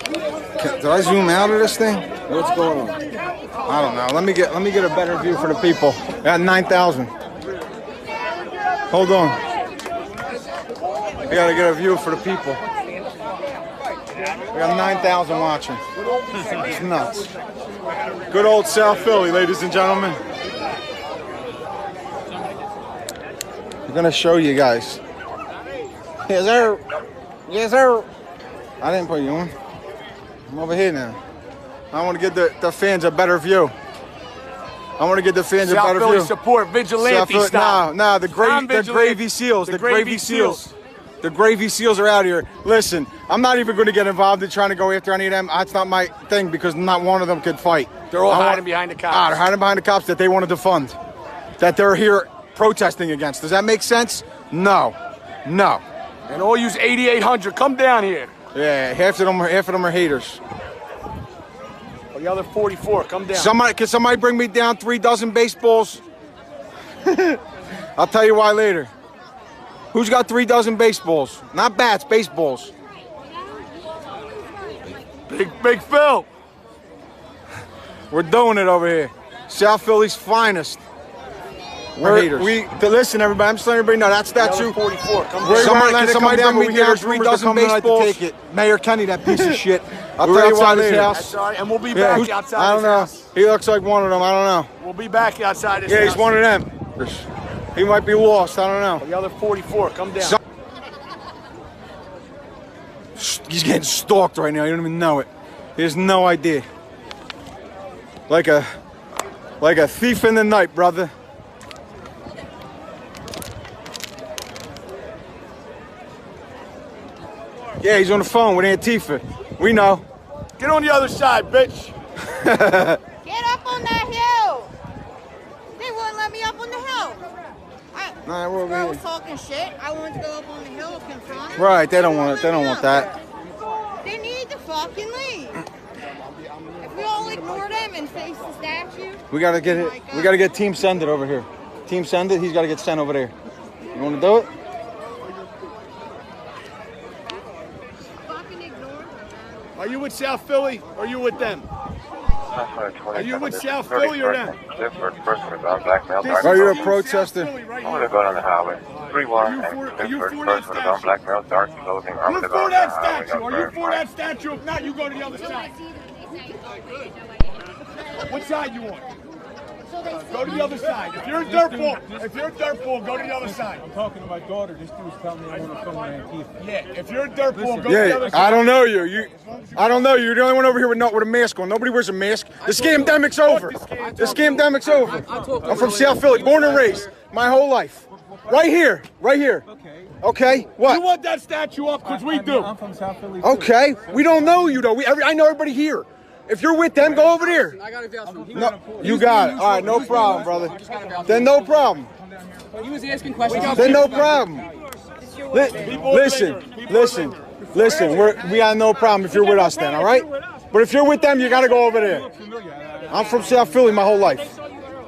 Did I zoom out of this thing? What's going on? I don't know. Let me get a better view for the people. We got 9,000. Hold on. We gotta get a view for the people. We got 9,000 watching. It's nuts. Good old South Philly, ladies and gentlemen. I'm gonna show you guys. Yes, sir. Yes, sir. I didn't put you on. I'm over here now. I want to get the fans a better view. I want to get the fans a better view. Support vigilante style. Nah, the Gravy Seals. The Gravy Seals. The Gravy Seals are out here. Listen, I'm not even going to get involved in trying to go after any of them. That's not my thing because not one of them could fight. They're all hiding behind the cops. They're hiding behind the cops that they want to defund. That they're here protesting against. Does that make sense? No. No. And all use 8,800. Come down here. Yeah, half of them are haters. The other 44, come down. Can somebody bring me down 3 dozen baseballs? I'll tell you why later. Who's got 3 dozen baseballs? Not bats, baseballs. Big Phil. We're doing it over here. South Philly's finest. We're haters. Listen, everybody. I'm just letting everybody know that statue. 44. Somebody bring me down 3 dozen baseballs. Take it. Mayor Kenny, that piece of shit. I'll tell you outside his house. That's all right. And we'll be back outside. I don't know. He looks like one of them. I don't know. We'll be back outside his house. Yeah, he's one of them. He might be lost. I don't know. The other 44, come down. He's getting stalked right now. You don't even know it. He has no idea. Like a thief in the night, brother. Yeah, he's on the phone with Antifa. We know. Get on the other side, bitch. Get up on that hill. They wouldn't let me up on the hill. I was talking shit. I wanted to go up on the hill and confront them. Right, they don't want it. They don't want that. They need to fucking leave. If we all ignore them and face the statue. We gotta get it. We gotta get Team Send It over here. Team Send It. He's gotta get sent over there. You want to do it? Are you with South Philly or are you with them? Are you with South Philly or them? Are you a protester? I'm going to go down the highway. 3-1 and first person to go blackmail, dark clothing. I'm going to go down the highway. Are you for that statue? If not, you go to the other side. What side you want? Go to the other side. If you're a dirtball, go to the other side. I'm talking to my daughter. This dude's telling me I want to film my Antifa. Yeah, if you're a dirtball, go to the other side. I don't know you. I don't know you. You're the only one over here with a mask on. Nobody wears a mask. The scamdemic's over. The scamdemic's over. I'm from South Philly, born and raised, my whole life. Right here. Okay. What? You want that statue up? Because we do. I'm from South Philly. Okay. We don't know you though. I know everybody here. If you're with them, go over there. No, you got it. All right, no problem, brother. Then no problem. He was asking questions. Then no problem. Listen. We got no problem if you're with us then, all right? But if you're with them, you got to go over there. I'm from South Philly my whole life.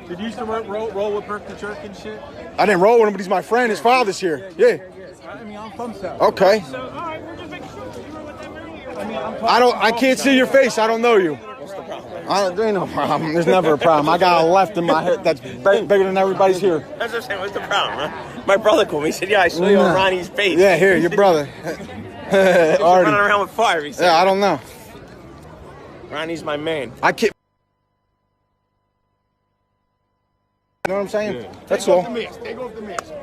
Did you used to roll with Burke the Jerk and shit? I didn't roll with him, but he's my friend. His father's here. Yeah. I mean, I'm from South. Okay. I can't see your face. I don't know you. What's the problem? There ain't no problem. There's never a problem. I got a left in my head that's bigger than everybody's here. That's what I'm saying. What's the problem, huh? My brother called me. He said, yeah, I saw you on Ronnie's face. Yeah, here, your brother. He's running around with fire, he said. Yeah, I don't know. Ronnie's my man. I can't. You know what I'm saying? Yeah. That's all. Take off the mask.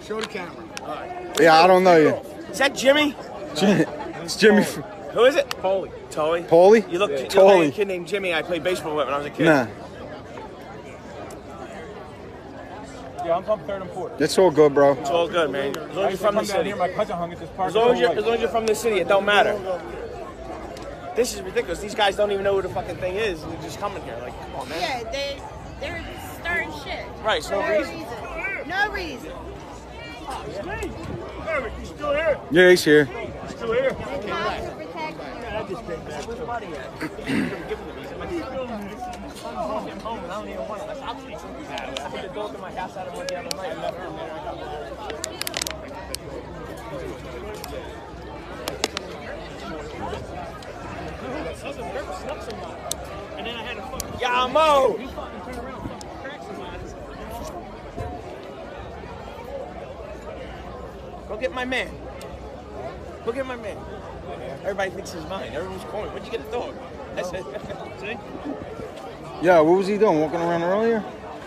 Show the camera. All right. Yeah, I don't know you. Is that Jimmy? It's Jimmy. Who is it? Polly. Polly? You look like a kid named Jimmy I played baseball with when I was a kid. Nah. Yeah, I'm from 3rd and 4th. It's all good, bro. It's all good, man. As long as you're from the city. My cousin hung at this park. As long as you're from the city, it don't matter. This is ridiculous. These guys don't even know who the fucking thing is. They're just coming here. Like, come on, man. Yeah, they're starting shit. Right, so No reason. He's still here. Yeah, he's here. He's still here. cousin Rick snuck somebody. And then I had to fucking... Yamo! He fucking turned around and fucking cracked somebody. Go get my man. Go get my man. Everybody thinks he's mine. Everyone's calling. Where'd you get a dog? That's it. See? Yeah, what was he doing? Walking around earlier?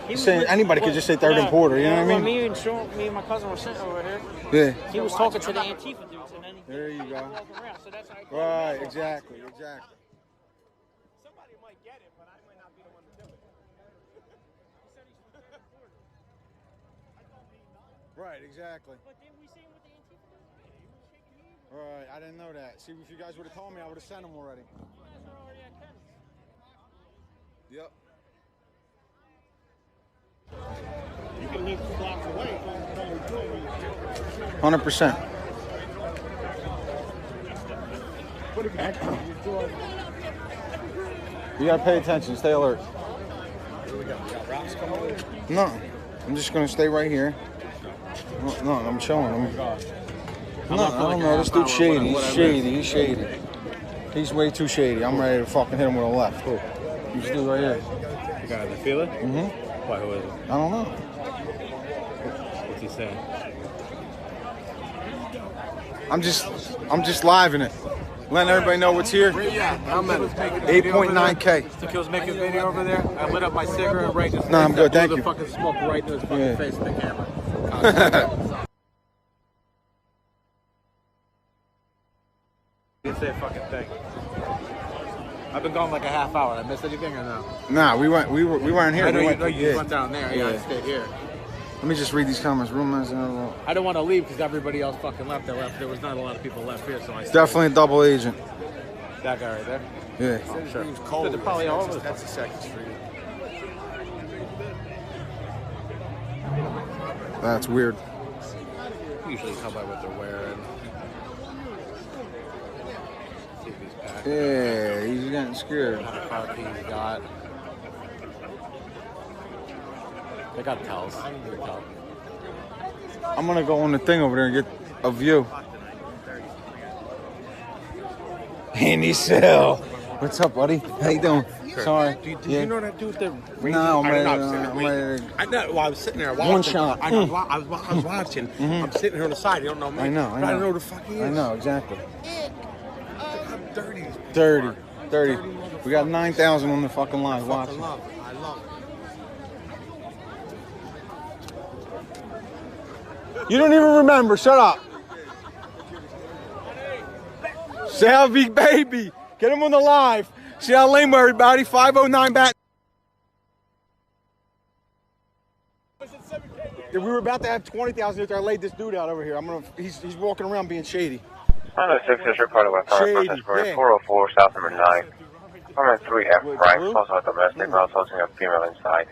He's saying anybody could just say third and Porter, you know what I mean? Me and my cousin were sitting over here. Yeah. He was talking to the Antifa dudes, and then there you go. Walking around, so that's how he right, exactly. Somebody might get it, but I might not be the one to do it. Right, exactly. But then we seen what the Antifa dudes did. Right, I didn't know that. See, if you guys would have told me, I would have sent them already. Yep. You can live 2 blocks away. 100%. You gotta pay attention, stay alert. No, I'm just gonna stay right here. No, I'm showing him. No, I don't know. This dude's shady. He's shady. He's way too shady. I'm ready to fucking hit him with a left. Cool. This dude right here. You got the feeler? Mm-hmm. Why, who is it? I don't know. What's he saying? I'm just live in it. Letting everybody know what's here. Yeah, I'm at 8.9K. So he was making a video over there. I lit up my cigarette right in his face. No, I'm good, thank blew you. the fucking smoke right in his fucking face in the camera. Didn't say a fucking thing. I've been gone like a half hour. Did I miss anything or no? Nah, we weren't here. I know we you went down there. Yeah, I stayed here. Let me just read these comments real nice. I don't want to leave because everybody else fucking left. There was not a lot of people left here, so I stayed. Definitely a double agent. That guy right there? Yeah. Oh, sure. Cold. They're probably all over. That's the 2nd Street. That's weird. Usually tell by what they're wearing. See if he's packed. Yeah, he's getting scared. What kind of car key he's got. They got tells. I'm gonna go on the thing over there and get a view. Andy Sell. What's up, buddy? How you doing? Sorry. Did you know that dude? No, I'm ready. Well, I was sitting there watching. One shot. I was watching. I'm sitting here on the side. You don't know me. I know. I don't know who the fuck he is. I know, exactly. Dirty. 30. We got 9,000 on the fucking line watching. I love it. You don't even remember. Shut up. Salvi, baby. Get him on the live. See how lame everybody. 509 bat. We were about to have 20,000 after I laid this dude out over here. He's walking around being shady. On the 6th District Court of West Hartford, 404 South number 9. I'm in 3F Frank, also a domestic male assaulting a female inside.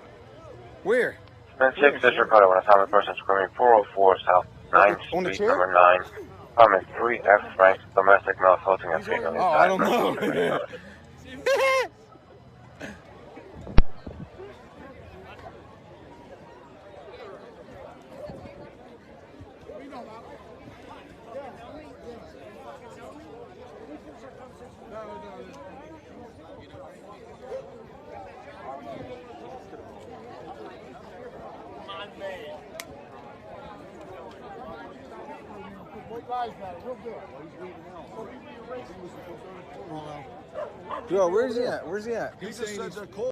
Where? In 6th District Court of West Hartford, person screaming 404 South 9th Street number 9. I'm in 3F Frank, domestic male assaulting a female inside. Oh, I don't know. Yo, where's he at? Where's he at? He just said they're cold.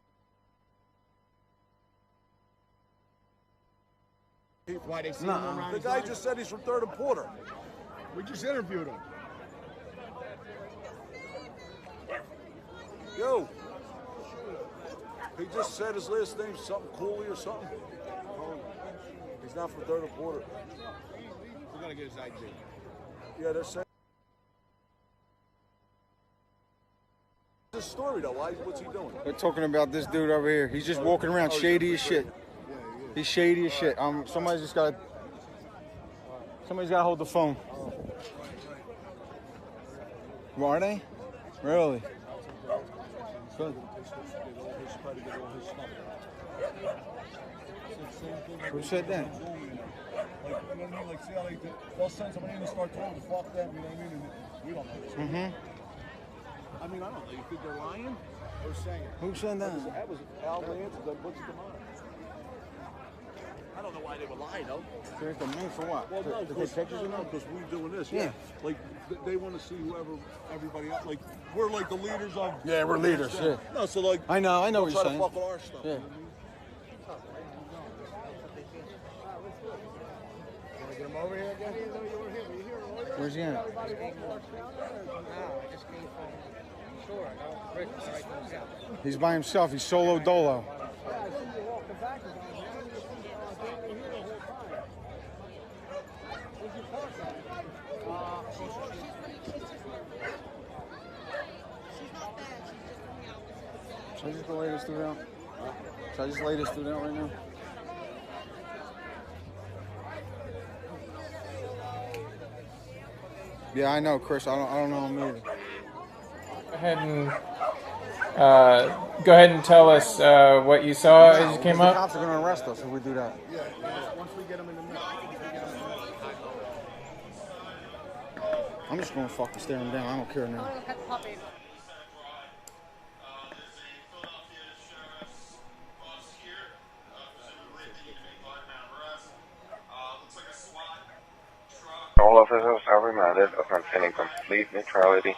Why they see him around? The guy just said he's from 3rd and Porter. We just interviewed him. Yo. He just said his last name's something Cooley or something. He's not from 3rd and Porter. We're gonna get his ID. Yeah, they're saying. This story though, what's he doing? They're talking about this dude over here. He's just walking around shady as shit. He's shady as shit. Somebody's got to hold the phone. Well, are they? Really? Good. Who said that? Like, you know what I mean? Like, see how they'll send somebody in and start talking, fuck them, you know what I mean? And we don't know. I mean, I don't know. You think they're lying or saying it? Who said that? That was Al Lance that puts them on. I don't know why they would lie, though. They're the men for what? Well, no, to take pictures of them? because we're doing this. Yeah. Like, they want to see whoever, everybody else. Like, we're like the leaders of. Yeah, we're leaders. Yeah. No, so like. I know what you're try saying. to fuck with our stuff. Yeah. You know what I mean? Get him over here again? Where's he at? He's by himself. He's solo dolo. Should I just go lay this dude out? Should I just lay this dude out right now? Yeah, I know, Chris. I don't know him either. Go ahead and tell us what you saw as you came The up. cops are going to arrest us if we do that. Yeah, once we get him in the middle. I'm just going to fucking stare him down. I don't care now. All officers are reminded of maintaining complete neutrality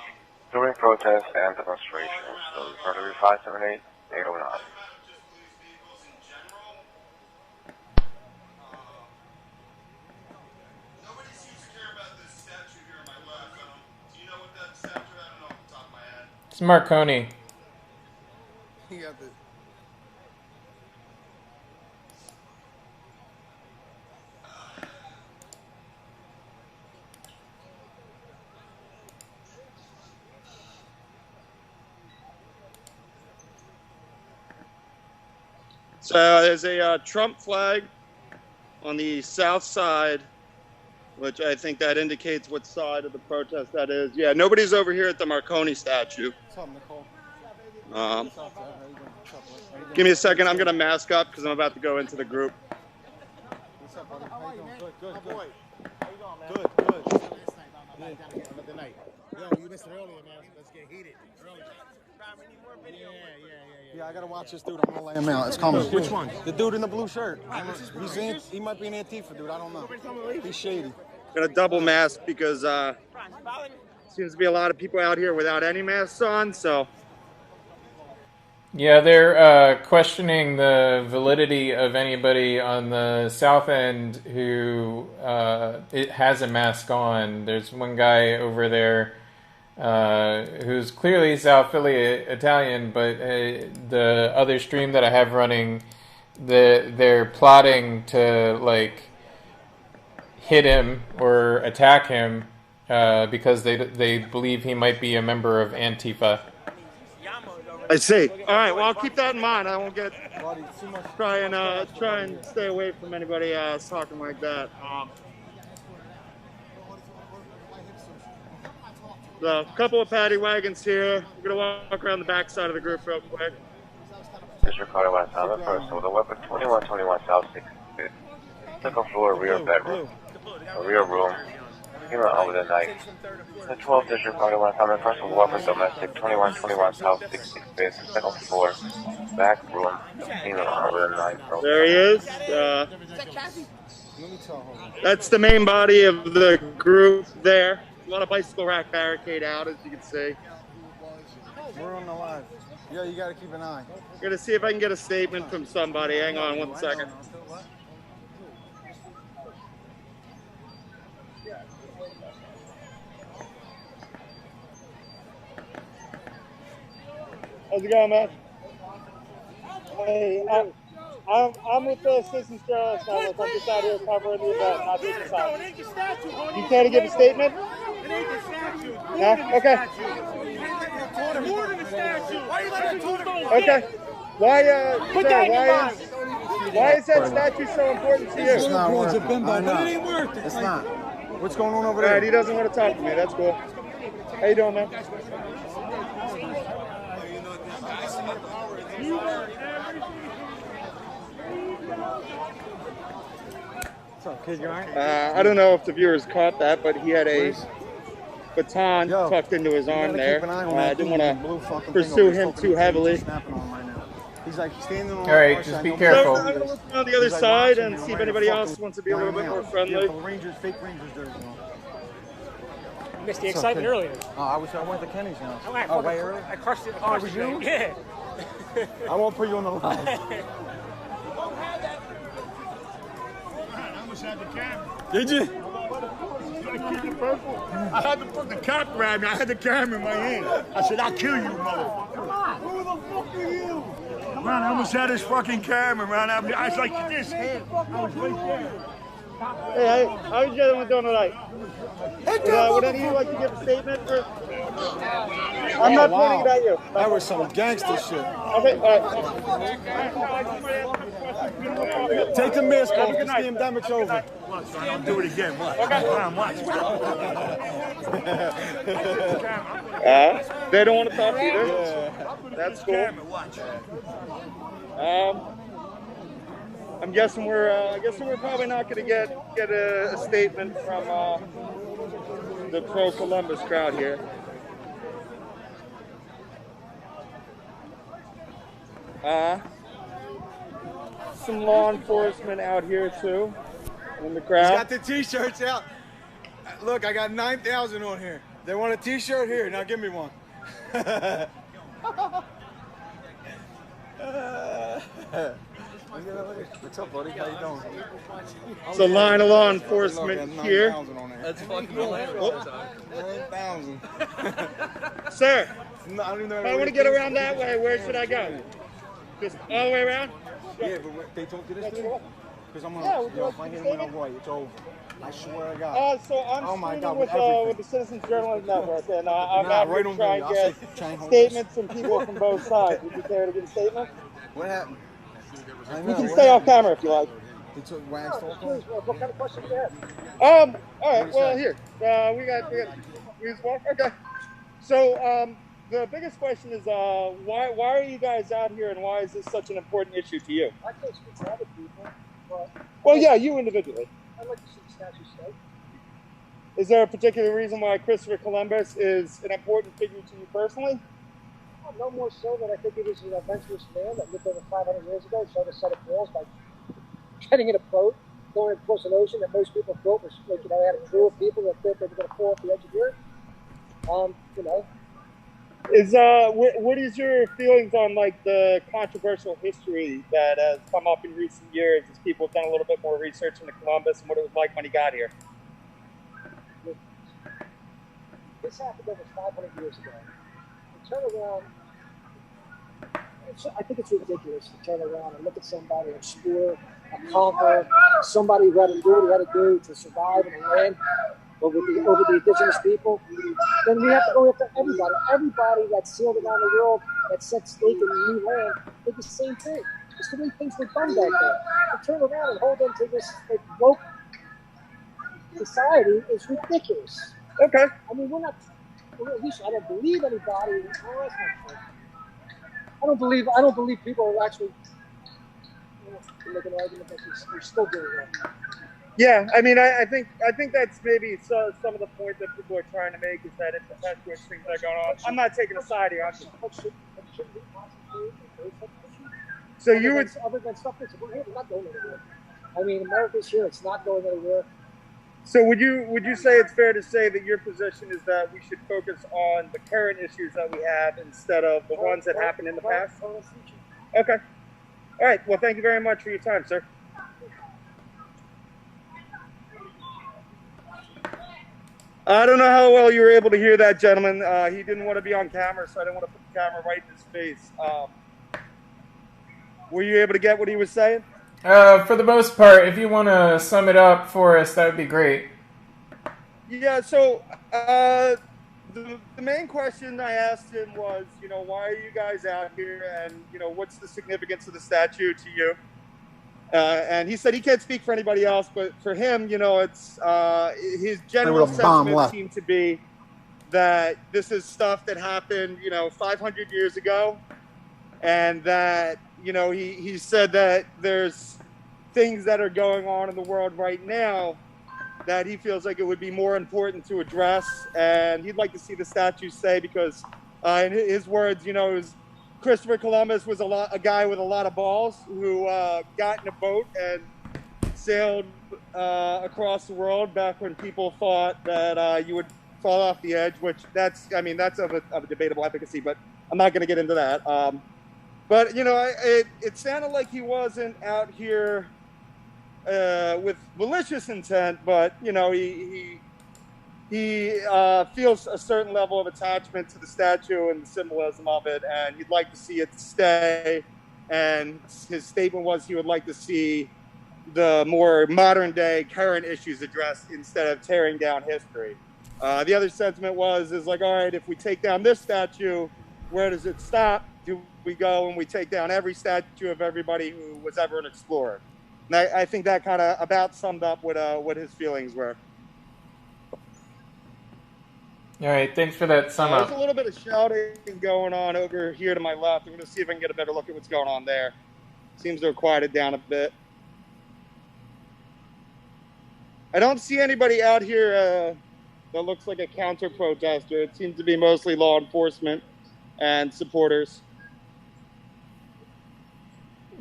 during protests and demonstrations. So refer to 578-809. It's Marconi. He got the... So there's a Trump flag on the south side, which I think that indicates what side of the protest that is. Yeah, nobody's over here at the Marconi statue. What's up, Nicole? Give me a second. I'm going to mask up because I'm about to go into the group. What's up, buddy? How you doing? Good. Boy, how you going, man? Good. Another night. Yo, you missed it earlier, man. Let's get heated. Yeah, I gotta watch this dude. I'm gonna lay him out. It's coming. Which one? The dude in the blue shirt. He might be an Antifa dude. I don't know. He's shady. Going to double mask because seems to be a lot of people out here without any masks on. So Yeah, they're questioning the validity of anybody on the south end who it has a mask on. There's one guy over there who's clearly South Philly Italian, but the other stream that I have running, they're plotting to like hit him or attack him because they believe he might be a member of Antifa. I see. All right. Well, I'll keep that in mind. I won't get try and stay away from anybody talking like that. So, a couple of paddy wagons here. We're gonna walk around the back side of the group real quick. District Court West South person with a weapon 2121 South 65th. Second floor rear bedroom. A rear room. Came out over the night. The 12th District Court West South person with weapon domestic 2121 South 65th. Second floor. Back room. Came out over the night. There he is. That's the main body of the group there. A lot of bicycle rack barricade out, as you can see. We're on the live. Yeah, you gotta keep an eye. Gonna see if I can get a statement from somebody. Hang on one second. How's it going, man? Hey, I'm with the Citizens Journalist Network. I'm just out here covering the event, not the inside. You care to give a statement? No? Okay. Okay. Why is that statue so important to you? It's not worth it. I know. It's not. What's going on over there? All right, he doesn't want to talk to me. That's cool. How you doing, man? What's up, kid? You all right? I don't know if the viewers caught that, but he had a baton tucked into his arm there. I didn't want to pursue him too heavily. He's like standing on. All right, just be careful. So I'm gonna look around the other side and see if anybody else wants to be a little bit more friendly. Rangers, fake Rangers jersey. Missed the excitement earlier. Oh, I went to Kenny's house. Oh, way earlier? I crushed it. Oh, it was you? Yeah. I won't put you on the line. I almost had the camera. Did you? I had to put the cap around me. I had the camera in my hand. I said, I'll kill you, motherfucker. Come on. Who the fuck are you? Man, I almost had this fucking camera, man. I was like this. I was right there. Hey, how you gentlemen doing tonight? Would any of you like to give a statement? I'm not pointing it at you. That was some gangster shit. Okay, all right. Take the mask off. This game damage over. Watch, I don't do it again. Watch. Okay. Watch. They don't want to talk either. That's cool. I'm guessing we're probably not going to get a statement from the pro Columbus crowd here. Some law enforcement out here too in the crowd. He's got the t-shirts out. Look, I got 9,000 on here. They want a t-shirt here. Now give me one. What's up, buddy? How you doing? It's a line of law enforcement here. That's fucking hilarious. 9,000. Sir, I don't even know if I want to get around that way, where should I go? Just all the way around? Yeah, but they told you this today? Because I'm gonna, if I hit him with a right, it's over. I swear to God. So I'm streaming with the Citizens Journalism Network, and I'm out here right trying to get statements from people from both sides. Would you care to give a statement? What happened? You can stay off camera if you like. He took wax off. What kind of questions do you have? All right. Well, here we got one. Okay. So the biggest question is why are you guys out here, and why is this such an important issue to you? I can't speak to other people, but well, yeah, you individually. I'd like to see the statue stay. Is there a particular reason why Christopher Columbus is an important figure to you personally? Well, no more so than I think he was an adventurous man that lived over 500 years ago, showed a set of balls by getting in a boat, going across an ocean that most people thought was, like, had a crew of people that thought they were going to fall off the edge of the earth. Is what is your feelings on like the controversial history that has come up in recent years as people have done a little bit more research into Columbus and what it was like when he got here? This happened over 500 years ago. To turn around, I think it's ridiculous to turn around and look at somebody, explore, conquer, somebody who had to do what he had to do to survive in the land over the indigenous people. Then we have to go after everybody that sailed around the world, that set stake in new land, did the same thing. Just the way things were done back then. To turn around and hold them to this woke society is ridiculous. Okay. I mean, at least I don't believe anybody. I don't believe people are actually make an argument that they're still doing that. Yeah, I mean, I think that's maybe some of the point that people are trying to make is that it's incestuous things that are going on. I'm not taking a side here. So you would other than stuff that's we're not going anywhere. I mean, America's here. It's not going anywhere. So would you say it's fair to say that your position is that we should focus on the current issues that we have instead of the ones that happened in the past? Okay. All right. Well, thank you very much for your time, sir. I don't know how well you were able to hear that, gentleman. He didn't want to be on camera, so I didn't want to put the camera right in his face. Were you able to get what he was saying? For the most part, if you want to sum it up for us, that would be great. Yeah, so the main question I asked him was, why are you guys out here, and, what's the significance of the statue to you? And he said he can't speak for anybody else, but for him, it's his general sentiment seemed to be that this is stuff that happened, 500 years ago, and that, he said that there's things that are going on in the world right now that he feels like it would be more important to address, and he'd like to see the statue stay because, in his words, it was Christopher Columbus was a guy with a lot of balls who got in a boat and sailed across the world back when people thought that you would fall off the edge, which that's of a debatable efficacy, but I'm not going to get into that. But it sounded like he wasn't out here with malicious intent, but he feels a certain level of attachment to the statue and the symbolism of it, and he'd like to see it stay. And his statement was he would like to see the more modern day current issues addressed instead of tearing down history. The other sentiment is like, all right, if we take down this statue, where does it stop? Do we go and we take down every statue of everybody who was ever an explorer? And I think that kind of about summed up what his feelings were. All right, thanks for that sum up. There's a little bit of shouting going on over here to my left. I'm going to see if I can get a better look at what's going on there. Seems to have quieted down a bit. I don't see anybody out here that looks like a counter-protester. It seems to be mostly law enforcement and supporters.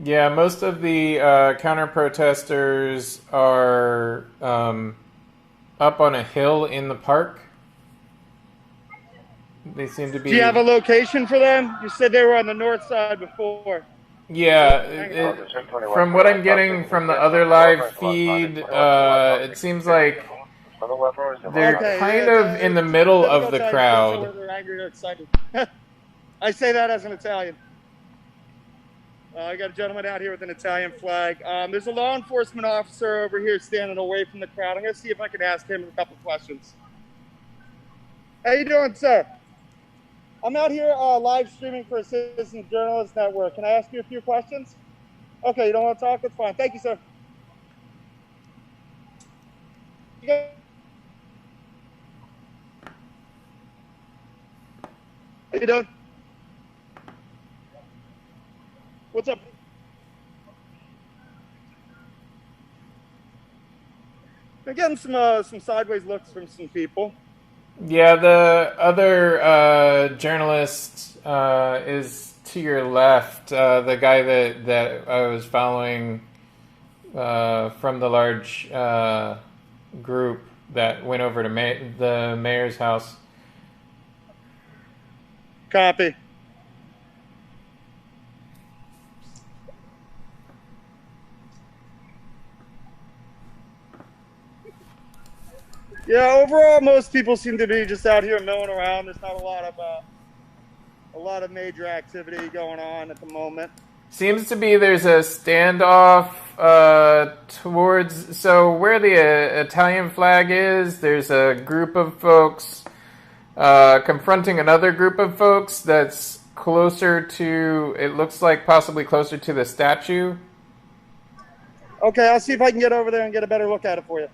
Yeah, most of the counter-protesters are up on a hill in the park. They seem to be... Do you have a location for them? You said they were on the north side before. Yeah, from what I'm getting from the other live feed, it seems like they're kind of in the middle of the crowd. They're angry or excited. I say that as an Italian. I got a gentleman out here with an Italian flag. There's a law enforcement officer over here standing away from the crowd. I'm going to see if I can ask him a couple questions. How you doing, sir? I'm out here live streaming for a Citizen Journalist Network. Can I ask you a few questions? Okay, you don't want to talk? That's fine. Thank you, sir. How you doing? What's up? I'm getting some sideways looks from some people. Yeah, the other journalist is to your left. The guy that I was following from the large group that went over to the mayor's house. Copy. Yeah, overall, most people seem to be just out here milling around. There's not a lot of major activity going on at the moment. Seems to be there's a standoff towards... So where the Italian flag is, there's a group of folks confronting another group of folks that's closer to... It looks like possibly closer to the statue. Okay, I'll see if I can get over there and get a better look at it for you.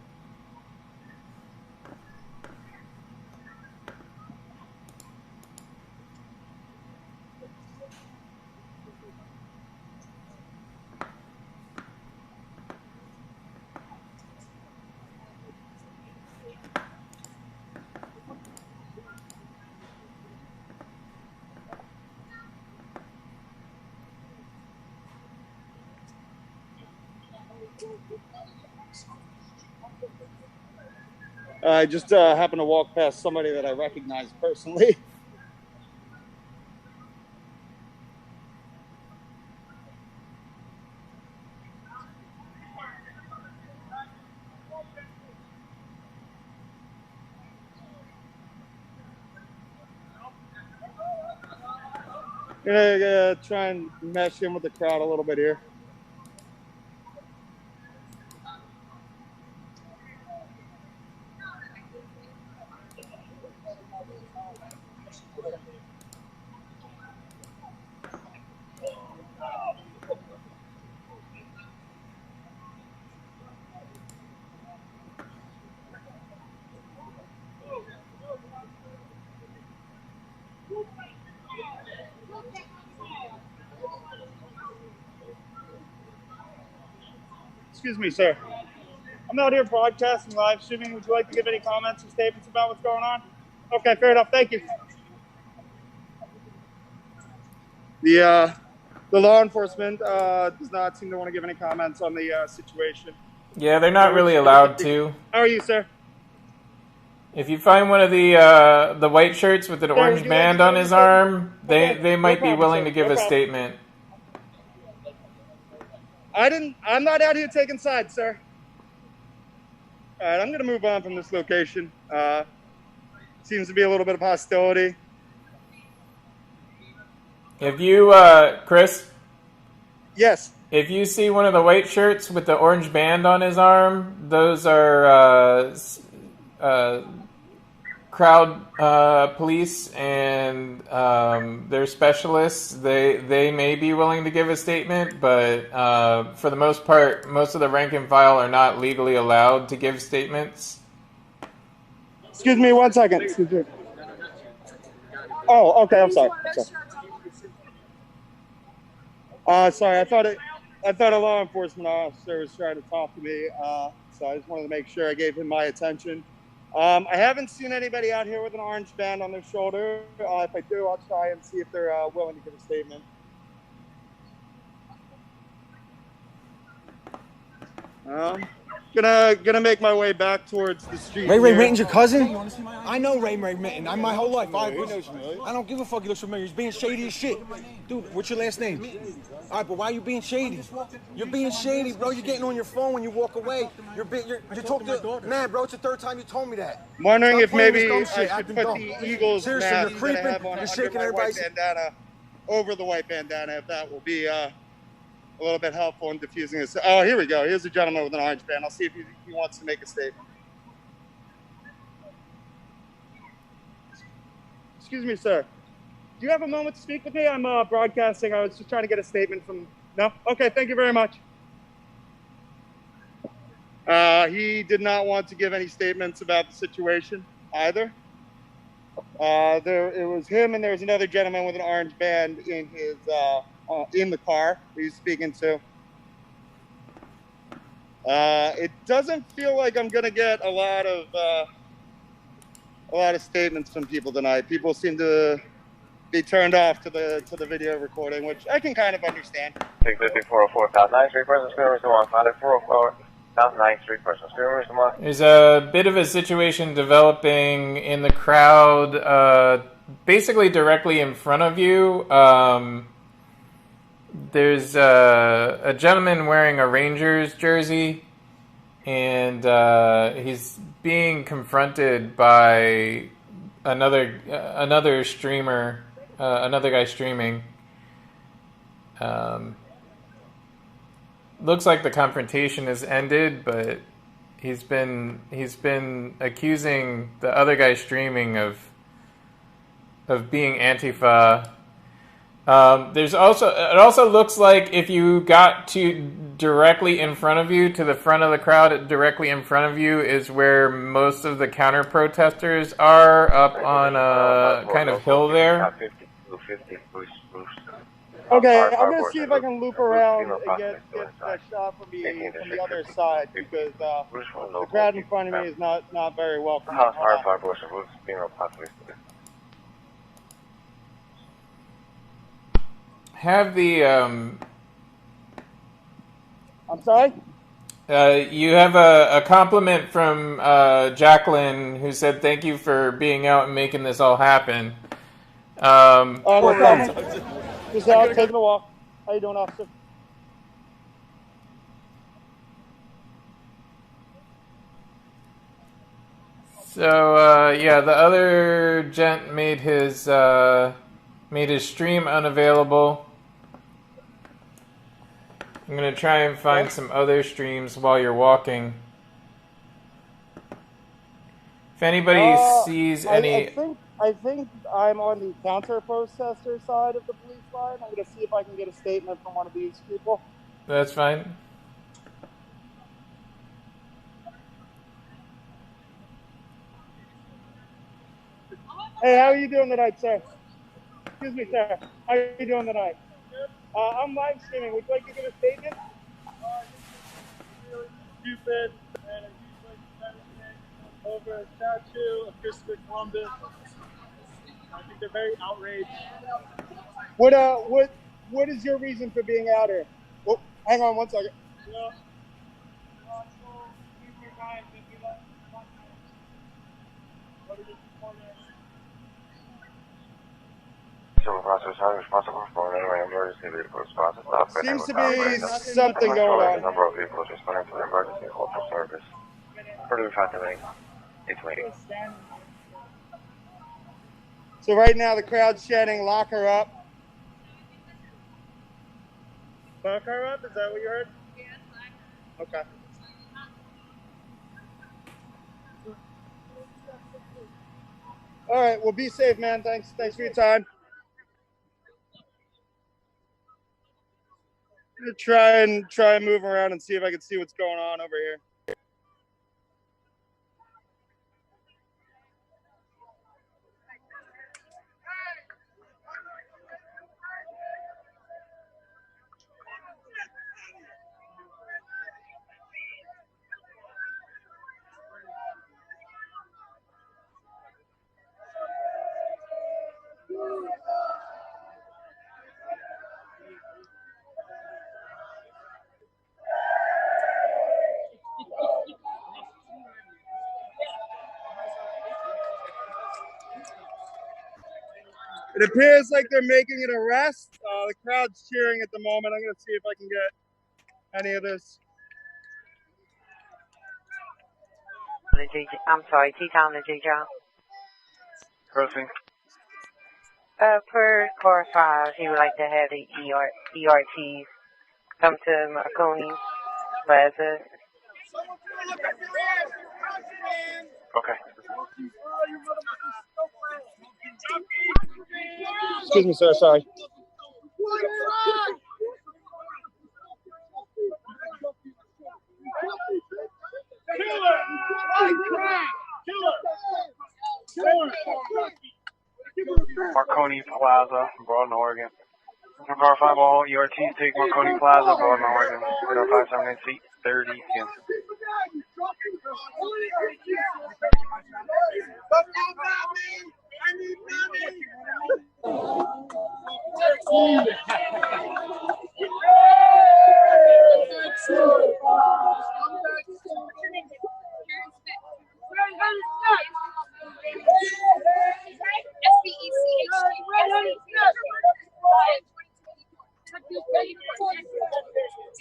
I just happened to walk past somebody that I recognize personally. Gonna try and mesh in with the crowd a little bit here. Excuse me, sir. I'm out here broadcasting, live streaming. Would you like to give any comments or statements about what's going on? Okay, fair enough. Thank you. The law enforcement does not seem to want to give any comments on the situation. Yeah, they're not really allowed to. How are you, sir? If you find one of the white shirts with an orange band on his arm, they might be willing to give a statement. I'm not out here taking sides, sir. All right, I'm going to move on from this location. Seems to be a little bit of hostility. If you, Chris? Yes. If you see one of the white shirts with the orange band on his arm, those are crowd police, and they're specialists. They may be willing to give a statement, but for the most part, most of the rank and file are not legally allowed to give statements. Excuse me 1 second. Excuse me. Oh, okay. I'm sorry. Sorry. I thought a law enforcement officer was trying to talk to me. So I just wanted to make sure I gave him my attention. I haven't seen anybody out here with an orange band on their shoulder. If I do, I'll try and see if they're willing to give a statement. Gonna make my way back towards the street. Ray Mitten's your cousin? I know Ray Mitten. I'm my whole life. I don't give a fuck. He looks familiar. He's being shady as shit. Dude, what's your last name? All right, but why are you being shady? You're being shady, bro. You're getting on your phone when you walk away. You talk to man, bro. It's the third time you told me that. I'm wondering if maybe I should put the Eagles seriously, mask you're creeping. that I have on You're shaking under my white everybody's bandana over the white bandana. If that will be a little bit helpful in diffusing this. Oh, here we go. Here's a gentleman with an orange band. I'll see if he wants to make a statement. Excuse me, sir. Do you have a moment to speak with me? I'm broadcasting. I was just trying to get a statement from... No? Okay, thank you very much. He did not want to give any statements about the situation either. It was him, and there was another gentleman with an orange band in his... in the car he's speaking to. It doesn't feel like I'm gonna get a lot of statements from people tonight. People seem to be turned off to the video recording, which I can kind of understand. 65404 South 9th Street, person screamers to 15404 South 9th Street, person screamers to 1. There's a bit of a situation developing in the crowd, basically directly in front of you. There's a gentleman wearing a Rangers jersey, and he's being confronted by another streamer, another guy streaming. Looks like the confrontation has ended, but he's been accusing the other guy streaming of being Antifa. It also looks like if you got to directly in front of you, to the front of the crowd, directly in front of you is where most of the counter protesters are, up on a kind of hill there. Okay, I'm gonna see if I can loop around and get that shot from the other side, because the crowd in front of me is not very welcome. Have the I'm sorry? You have a compliment from Jacqueline, who said thank you for being out and making this all happen. No problem. Just out taking a walk. How you doing, officer? So yeah, the other gent made his stream unavailable. I'm gonna try and find some other streams while you're walking. If anybody sees any... I think I'm on the counter protester side of the police line. I'm gonna see if I can get a statement from one of these people. That's fine. Hey, how are you doing tonight, sir? Excuse me, sir. How are you doing tonight? I'm live streaming. Would you like to give a statement? Cupid, and a huge like medicine over a statue of Christopher Columbus. I think they're very outraged. What is your reason for being out here? Well, hang on one second. Yeah. Civil process are responsible for any emergency vehicle response. Seems to be something going on. Number of vehicles responding to the emergency helicopter service. Further fathoming. It's waiting. So right now the crowd's chanting, "Lock her up." Lock her up? Is that what you heard? Okay. All right. Well, be safe, man. Thanks for your time. I'm gonna try and move around and see if I can see what's going on over here. It appears like they're making an arrest. The crowd's cheering at the moment. I'm going to see if I can get any of this. I'm sorry, T-Town to J-John. Crossing. Per car 5, he would like to have the ERTs come to Marconi Plaza. Okay. Excuse me, sir. Sorry. Marconi Plaza, Broadman, Oregon. Car 5, all ERTs take Marconi Plaza, Broadman, Oregon. 578 feet, 30 p.m.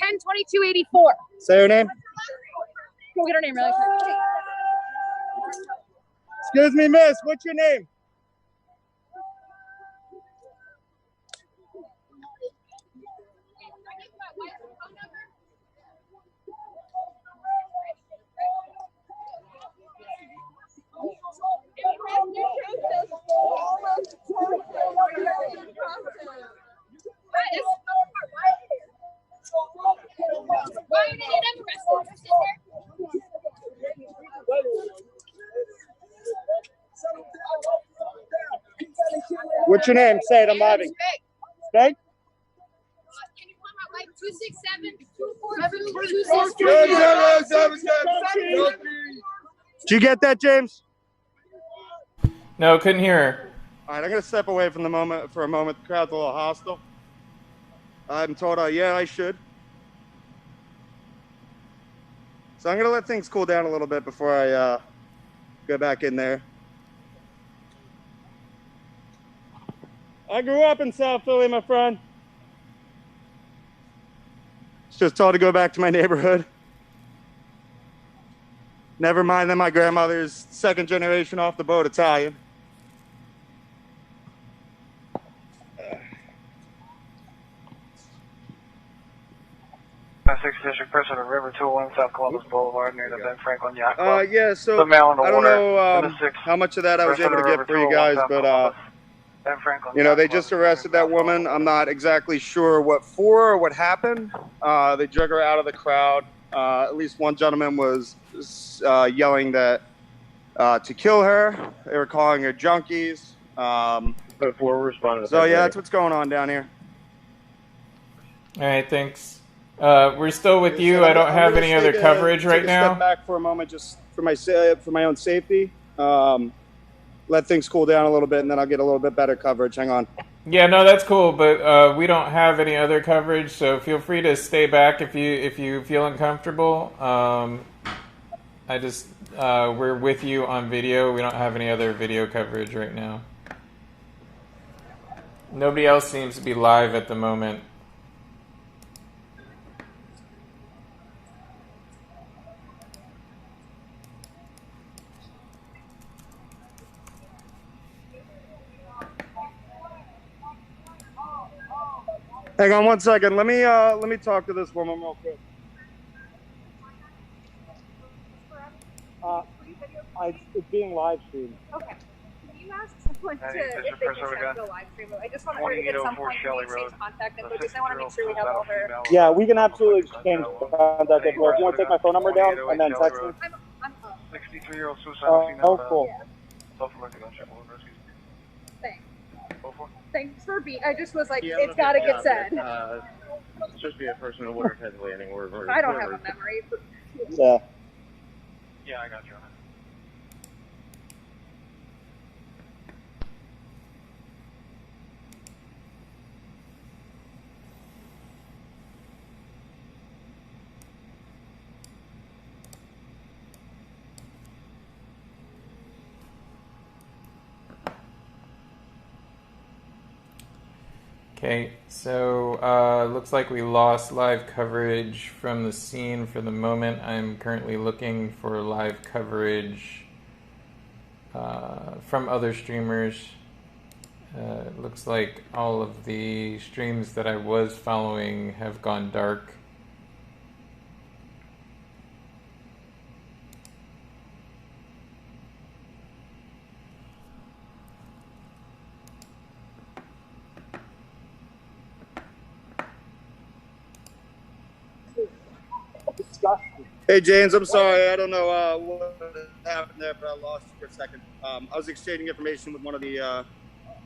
$10.22.84. Say her name. Go get her name really quick. Excuse me, miss. What's your name? What's your name? Say it. I'm living. Speg? Can you pull my wife? 267. Did you get that, James? No, couldn't hear her. All right, I'm going to step away from the moment for a moment. The crowd's a little hostile. I'm told, yeah, I should. So I'm going to let things cool down a little bit before I go back in there. I grew up in South Philly, my friend. Just told to go back to my neighborhood. Never mind that my grandmother's second generation off the boat Italian. 6th District person of River 201 South Columbus Boulevard near the Ben Franklin Yacht Club. Yeah, so the mail in the I don't water, know how much of that I was able to get for you guys, but you know, they just arrested that woman. I'm not exactly sure what for or what happened. They drug her out of the crowd. At least one gentleman was yelling that to kill her. They were calling her junkies. Before we responded. So yeah, that's what's going on down here. All right, thanks. We're still with you. I don't have any other coverage right now. Step back for a moment, just for my own safety. Let things cool down a little bit, and then I'll get a little bit better coverage. Hang on. Yeah, no, that's cool, but we don't have any other coverage, so feel free to stay back if you feel uncomfortable. We're with you on video. We don't have any other video coverage right now. Nobody else seems to be live at the moment. Hang on 1 second. Let me talk to this woman real quick. It's being live streamed. Okay. Can you ask someone if they can start the live stream? I just want her to get some point to exchange contact info because I want to make sure we have all her. Yeah, we can absolutely exchange contact info. If you want to take my phone number down and then text me. 63-year-old suicidal female. Oh, cool. Thanks. Thanks for being. I just was like, it's got to get said. It's supposed to be a person who would have landing. I don't have a memory. Yeah. Yeah, I got you. Okay, so looks like we lost live coverage from the scene for the moment. I'm currently looking for live coverage from other streamers. It looks like all of the streams that I was following have gone dark. Hey James, I'm sorry. I don't know what happened there, but I lost you for a second. I was exchanging information with one of the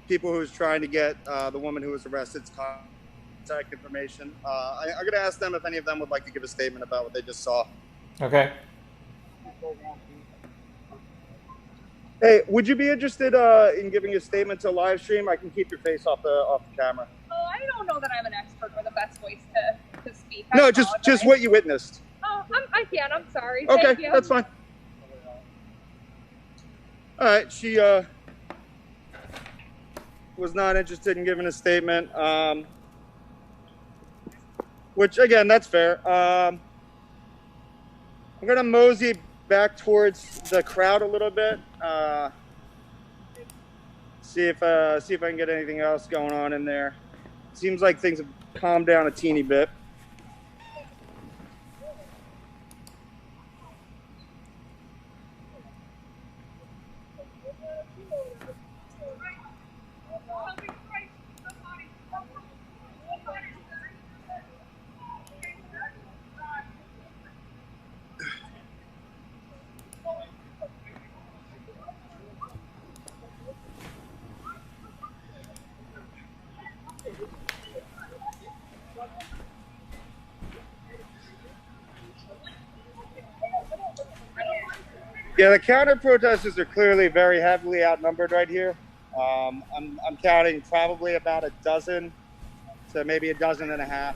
people who was trying to get the woman who was arrested's contact information. I'm going to ask them if any of them would like to give a statement about what they just saw. Okay. Hey, would you be interested in giving a statement to live stream? I can keep your face off the camera. Oh, I don't know that I'm an expert or the best voice to speak. No, just what you witnessed. Oh, I can. I'm sorry. Okay, Thank you. that's fine. All right, she was not interested in giving a statement, which again, that's fair. I'm gonna mosey back towards the crowd a little bit. See if I can get anything else going on in there. Seems like things have calmed down a teeny bit. Yeah, the counter protesters are clearly very heavily outnumbered right here. I'm counting probably about a dozen to maybe a dozen and a half.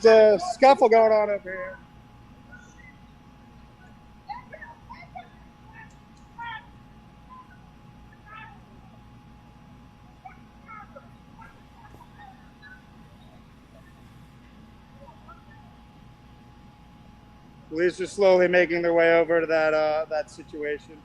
There's a scuffle going on over here. Police are slowly making their way over to that situation.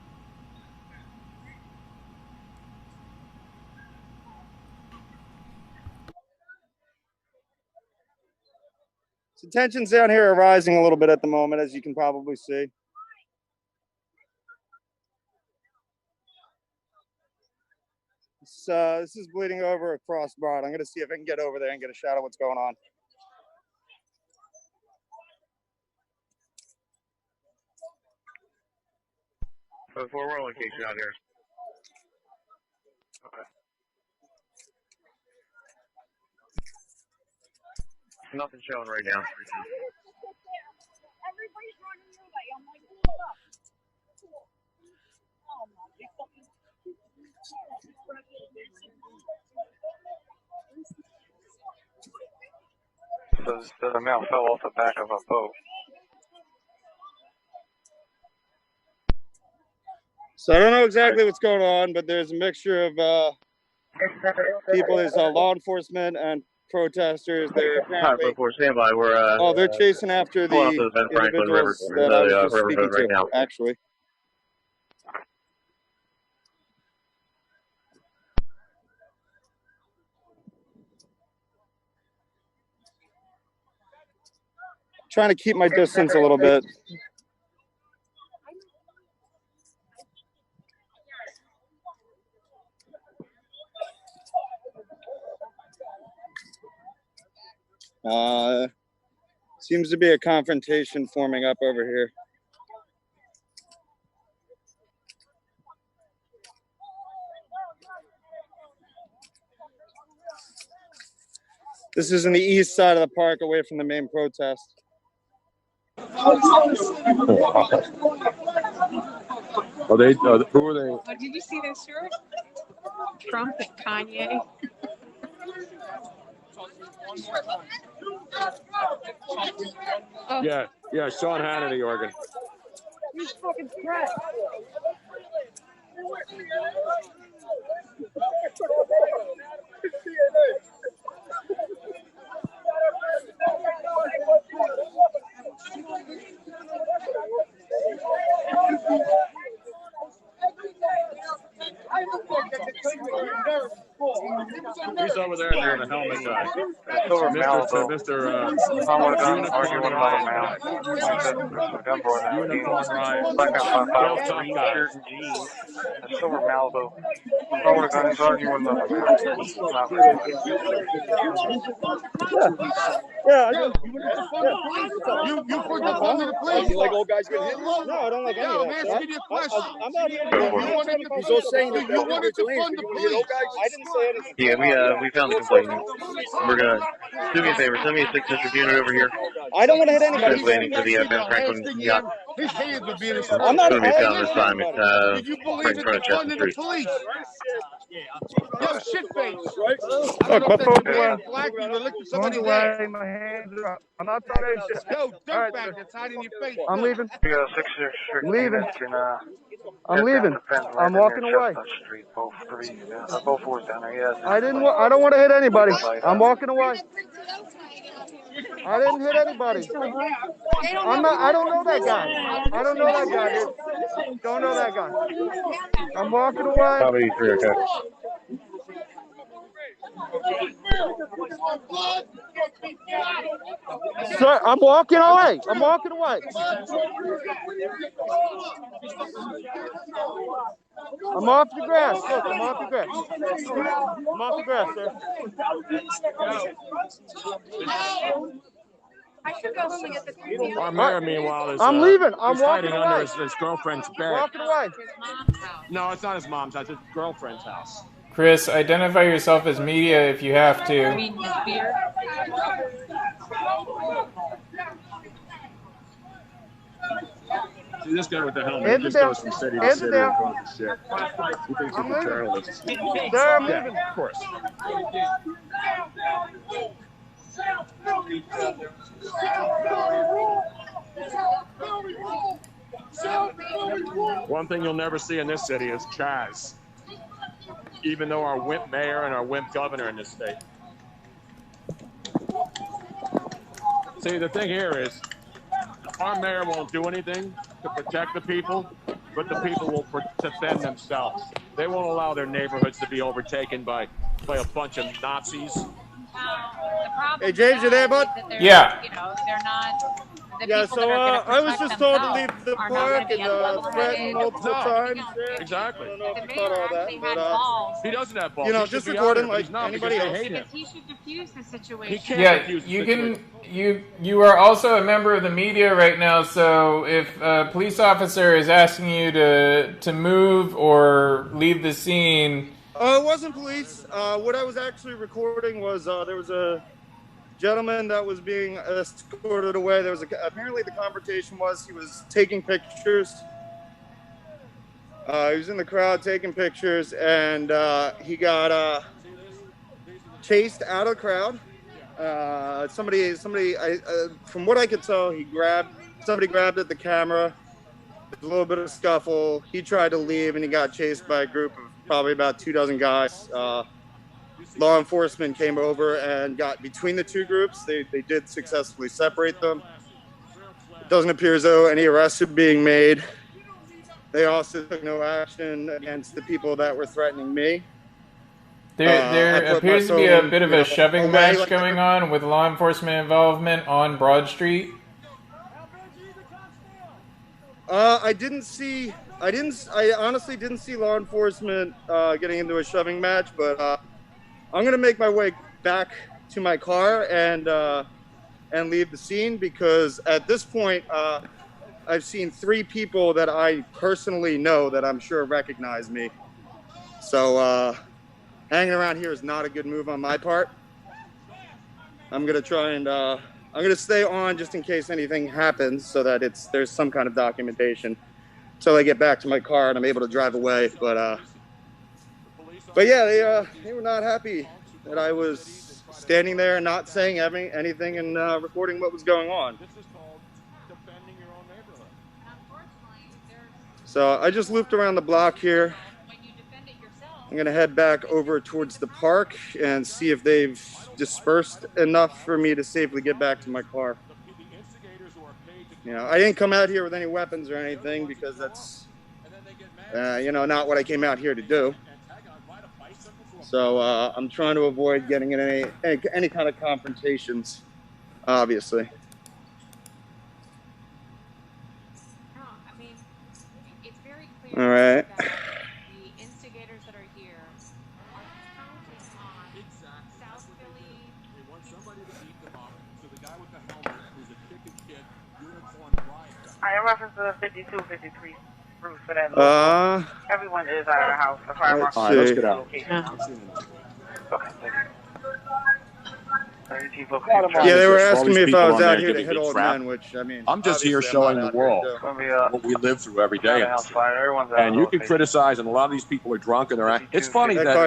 So tensions down here are rising a little bit at the moment, as you can probably see. This is bleeding over across Broad. I'm going to see if I can get over there and get a shot of what's going on. So we're on location out here. Okay. Nothing showing right now. Everybody's running your way. I'm like, hold up. Oh my So the male fell off the back of a boat. So I don't know exactly what's going on, but there's a mixture of people. There's law enforcement and protesters. They're apparently Standby. We're they're chasing after the individuals that I was just speaking to, now. actually. Trying to keep my distance a little bit. Seems to be a confrontation forming up over here. This is in the east side of the park, away from the main protest. Are they? Who are they? Oh, did you see this shirt? Trump and Kanye. Yeah, Sean Hannity, Oregon. He's fucking threat. He's over there near the helmet guy. Silver Malibu. Mr. Someone gun arguing with another male. Gun brought in. Unicorn Ryan. Black guy 5'5", green shirt and jeans. A silver Malibu. Someone gun is arguing with another male. Not very good. Yeah. You put the phone to the police. You like old guys getting hit? No, I don't like any of that. I'm asking you a question. I'm not here. You wanted to fund the police. I didn't say anything. Yeah, we found the complainant. We're gonna do me a favor. Send me a 6th District unit over here. I don't want to hit anybody. Just waiting for the Ben Franklin yacht. His hands would be in his I'm not going to be found this time. Do It's you believe right in in front of Chestnut defunding the Street. police? Yo, shitface. Look, what the Black people look at somebody's away, my hands are up. I'm not talking shit. Yo, dirtbag, that's hiding your face. I'm leaving. We got a 6th District Leaving. unit can, I'm leaving. I'm walking away. Street, both fours down there. Yeah, I don't want to hit anybody. I'm walking away. I didn't hit anybody. I don't know that guy. I don't know that guy, dude. Don't know that guy. I'm walking away. Probably 3, okay. Sir, I'm walking away. I'm walking away. I'm off the grass. Look, I'm off the grass. I'm off the grass, sir. I should go home and get the computer. Our mayor, meanwhile, is I'm leaving. I'm hiding walking under away. his girlfriend's bed. Walking away. No, it's not his mom's house. It's his girlfriend's house. Chris, identify yourself as media if you have I to. mean, his beer. See, this guy with the helmet just goes from city to city and causes shit. He thinks he's a journalist. Sir, I'm leaving. Yeah, of course. One thing you'll never see in this city is Chaz. Even though our wimp mayor and our wimp governor in this state. See, the thing here is, our mayor won't do anything to protect the people, but the people will defend themselves. They won't allow their neighborhoods to be overtaken by a bunch of Nazis. The problem Hey, James, you there, bud? is that they're, Yeah. You know, they're not The Yeah, people so that are going to I was protect just told to themselves leave the are not going park to be and threatened multiple times. Yeah. Exactly. I don't know if The you mayor caught all that, actually but had balls. He doesn't have balls. you know, He should just be out recording here, but like he's not anybody because they else. hate him. Because he should diffuse the situation. He can't Yeah, diffuse the you situation. can. You are also a member of the media right now. So if a police officer is asking you to move or leave the scene, It wasn't police. What I was actually recording was there was a gentleman that was being escorted away. There was apparently the confrontation was he was taking pictures. He was in the crowd taking pictures, and he got chased out of the crowd. Somebody, from what I could tell, somebody grabbed at the camera. There's a little bit of scuffle. He tried to leave, and he got chased by a group of probably about 2 dozen guys. Law enforcement came over and got between the two groups. They did successfully separate them. It doesn't appear as though any arrests are being made. They also took no action against the people that were threatening me. there I put my appears to be a phone, bit of a shoving away, match like going on with law enforcement involvement on Broad Street. I honestly didn't see law enforcement getting into a shoving match, but I'm gonna make my way back to my car and leave the scene because at this point I've seen 3 people that I personally know that I'm sure recognize me. So hanging around here is not a good move on my part. I'm gonna try and I'm gonna stay on just in case anything happens, so that there's some kind of documentation until I get back to my car and I'm able to drive away. But yeah, they were not happy that I was standing there and not saying anything and recording what was going on. So I just looped around the block here. I'm gonna head back over towards the park and see if they've dispersed enough for me to safely get back to my car. You know, I didn't come out here with any weapons or anything because that's, not what I came out here to do. So I'm trying to avoid getting in any kind of confrontations, obviously. All right. I in reference to the 52, 53 roof for that local. Everyone is out of the house. The fire marshal. All right, let's get out. Okay, thank you. Yeah, they were asking me if I was out here to hit old men, which, I mean, I'm just here showing the world what we live through every day. And you can criticize, and a lot of these people are drunk and they're. It's funny that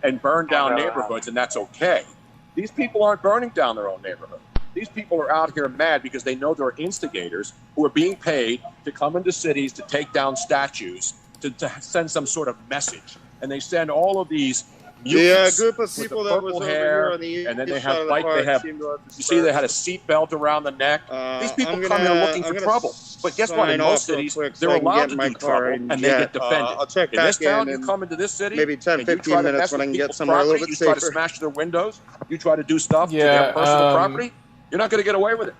and burn down neighborhoods, and that's okay. These people aren't burning down their own neighborhood. These people are out here mad because they know they're instigators who are being paid to come into cities to take down statues, to send some sort of message. And they send all of these mutants group of people with the that was purple over hair, here on the and then they east side have of the like park they have. seem to have You see, they had a seat belt around the neck. These people come here looking for trouble, but guess what? In most cities, they're allowed to do trouble, and they get defended. I'll check in this back town, in you come into this city, maybe 10, and you 15 try to minutes mess when I with can get people's somewhere a little property, bit you try to safer. smash their windows, you try to do stuff to their personal property. You're not going to get away with it.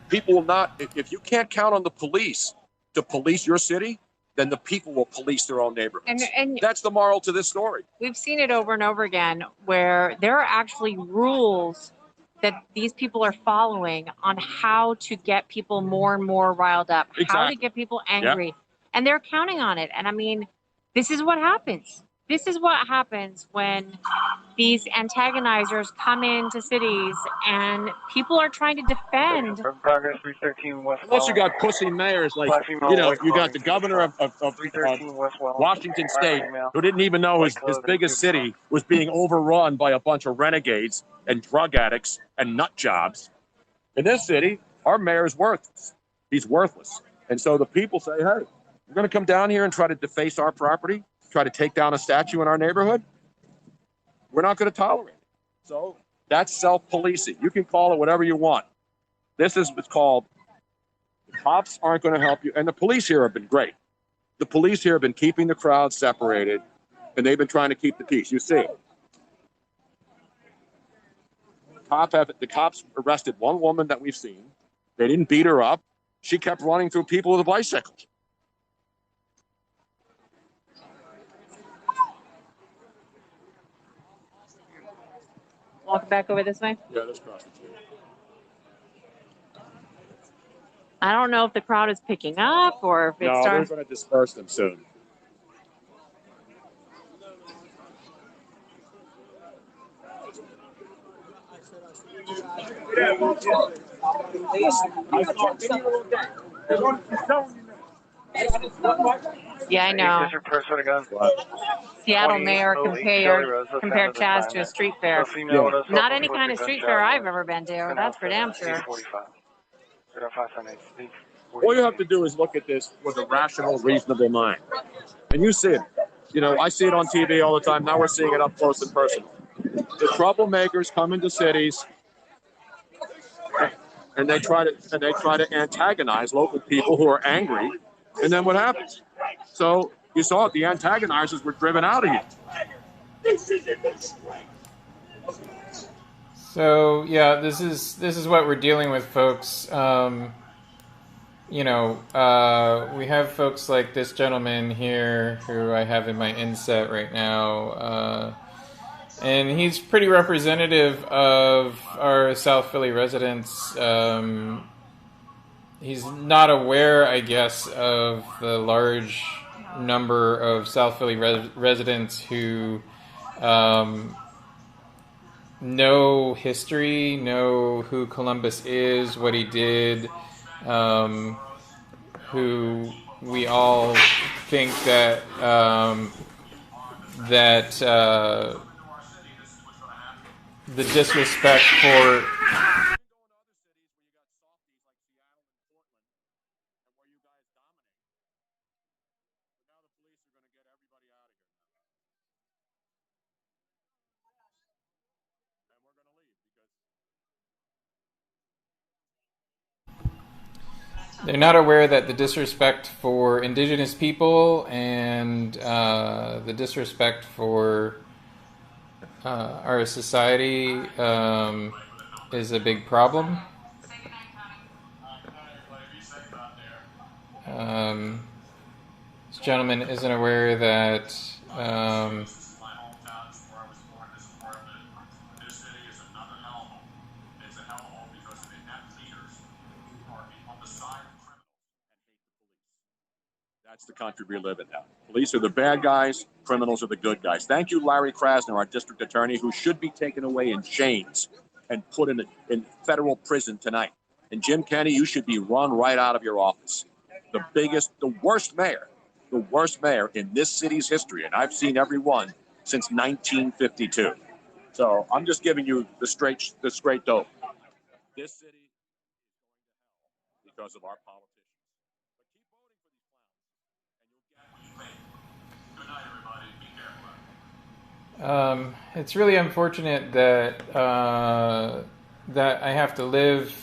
People will not. If you can't count on the police to police your city, then the people will police their own neighborhoods. And that's the moral to this story. We've seen it over and over again where there are actually rules that these people are following on how to get people more and more riled up, how to get people angry. And they're counting on it. And I mean, this is what happens. This is what happens when these antagonizers come into cities and people are trying to defend. Progress 313 West. Unless you got pussy mayors like, you got the governor of Washington State who didn't even know his biggest city was being overrun by a bunch of renegades and drug addicts and nut jobs. In this city, our mayor is worthless. He's worthless. And so the people say, hey, we're going to come down here and try to deface our property, try to take down a statue in our neighborhood. We're not going to tolerate it. So that's self-policing. You can call it whatever you want. This is what's called, the cops aren't going to help you. And the police here have been great. The police here have been keeping the crowd separated, and they've been trying to keep the peace. You see it. The cops arrested one woman that we've seen. They didn't beat her up. She kept running through people with a bicycle. Walk back over this way. Yeah, let's cross the street. I don't know if the crowd is picking up or if it's No, starting. they're going to disperse them soon. Yeah, I know. Seattle mayor compared Chaz to a street fair. Not any kind of street fair I've ever been to. That's for damn sure. All you have to do is look at this with a rational, reasonable mind. And you see it. You know, I see it on TV all the time. Now we're seeing it up close and personal. The troublemakers come into cities and they try to antagonize local people who are angry. And then what happens? So you saw it, the antagonizers were driven out of here. So yeah, this is what we're dealing with, folks. You know, we have folks like this gentleman here who I have in my inset right now, and he's pretty representative of our South Philly residents. He's not aware, I guess, of the large number of South Philly residents who know history, know who Columbus is, what he did, who we all think that the disrespect for they're not aware that the disrespect for indigenous people and the disrespect for our society is a big problem. This gentleman isn't aware that That's the country we live in now. Police are the bad guys, criminals are the good guys. Thank you, Larry Krasner, our district attorney, who should be taken away in chains and put in federal prison tonight. And Jim Kenney, you should be run right out of your office. The worst mayor in this city's history, and I've seen every one since 1952. So I'm just giving you the straight dope. This city is because of our politics. It's really unfortunate that that I have to live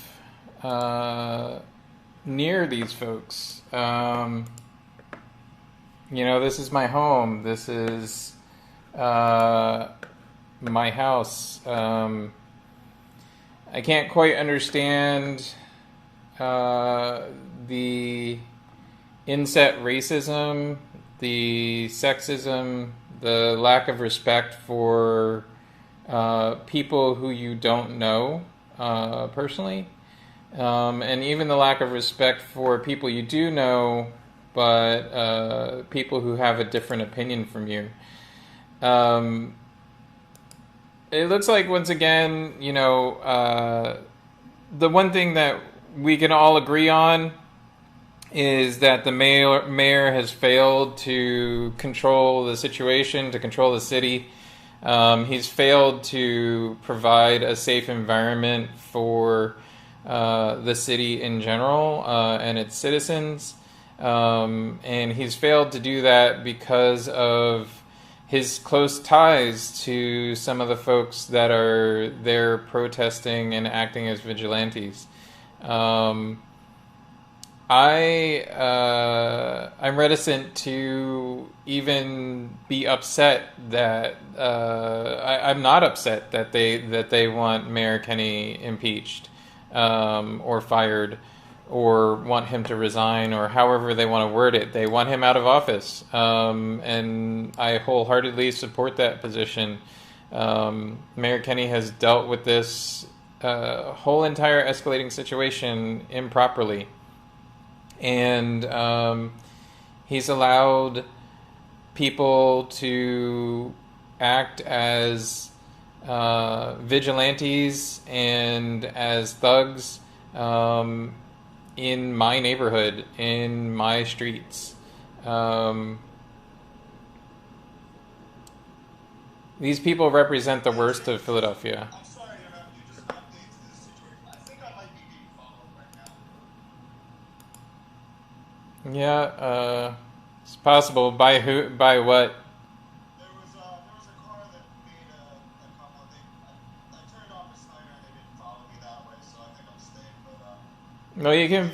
near these folks. You know, this is my home. This is my house. I can't quite understand the inset racism, the sexism, the lack of respect for people who you don't know personally, and even the lack of respect for people you do know, but people who have a different opinion from you. It looks like, once again, you know, the one thing that we can all agree on is that the mayor has failed to control the situation, to control the city. He's failed to provide a safe environment for the city in general and its citizens. And he's failed to do that because of his close ties to some of the folks that are there protesting and acting as vigilantes. I'm reticent to even be upset that I'm not upset that they want Mayor Kenny impeached or fired or want him to resign or however they want to word it. They want him out of office, and I wholeheartedly support that position. Mayor Kenny has dealt with this whole entire escalating situation improperly. And he's allowed people to act as vigilantes and as thugs in my neighborhood, in my streets. These people represent the worst of Philadelphia. Yeah, it's possible. By who? By what? No, you can.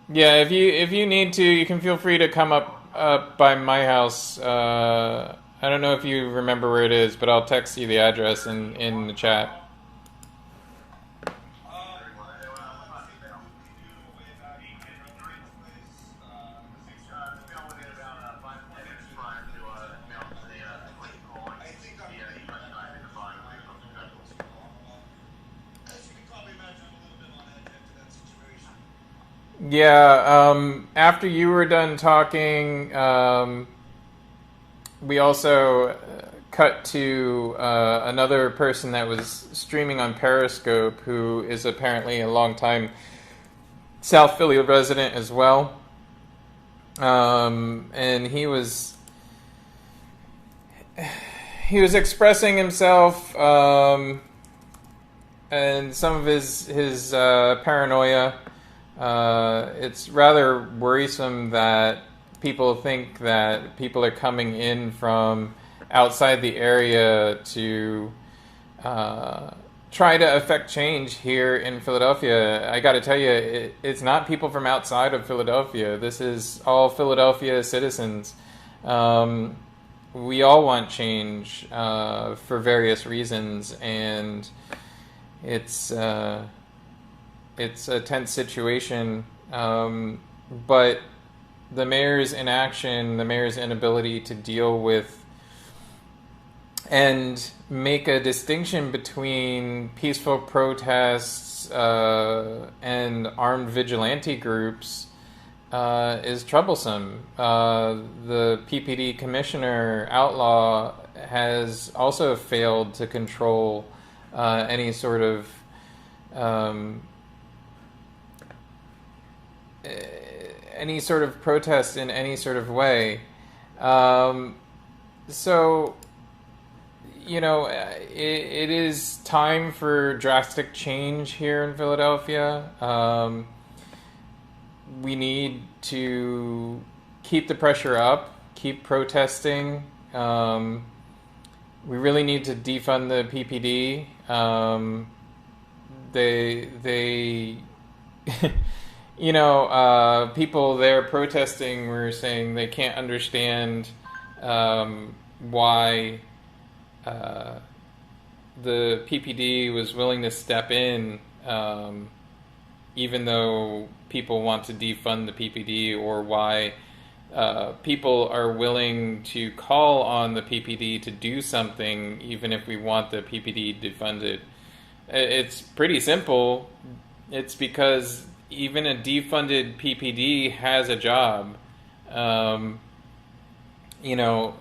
Yeah, if you need to, you can feel free to come up by my house. I don't know if you remember where it is, but I'll text you the address in the chat. Yeah, after you were done talking, we also cut to another person that was streaming on Periscope who is apparently a longtime South Philly resident as well. And he was expressing himself and some of his paranoia. It's rather worrisome that people think that people are coming in from outside the area to try to affect change here in Philadelphia. I got to tell you, it's not people from outside of Philadelphia. This is all Philadelphia citizens. We all want change for various reasons, and it's a tense situation, but the mayor's inaction, the mayor's inability to deal with and make a distinction between peaceful protests and armed vigilante groups is troublesome. The PPD commissioner, Outlaw, has also failed to control any sort of protest in any sort of way. So, you know, it is time for drastic change here in Philadelphia. We need to keep the pressure up, keep protesting. We really need to defund the PPD. They you know, people there protesting were saying they can't understand why the PPD was willing to step in, even though people want to defund the PPD, or why people are willing to call on the PPD to do something, even if we want the PPD defunded. It's pretty simple. It's because even a defunded PPD has a job. You know,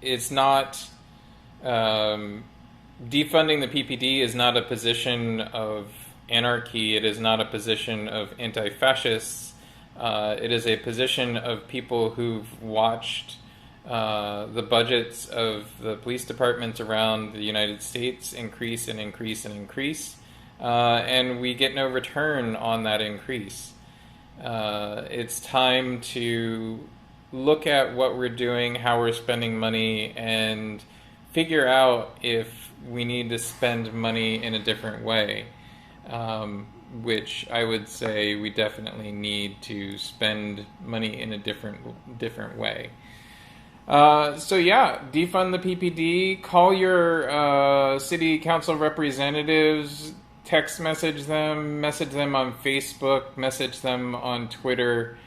it's not... defunding the PPD is not a position of anarchy. It is not a position of anti-fascists. It is a position of people who've watched the budgets of the police departments around the United States increase and increase and increase. And we get no return on that increase. It's time to look at what we're doing, how we're spending money, and figure out if we need to spend money in a different way. which I would say we definitely need to spend money in a different way. So yeah, defund the PPD, call your city council representatives, text message them on Facebook, message them on Twitter,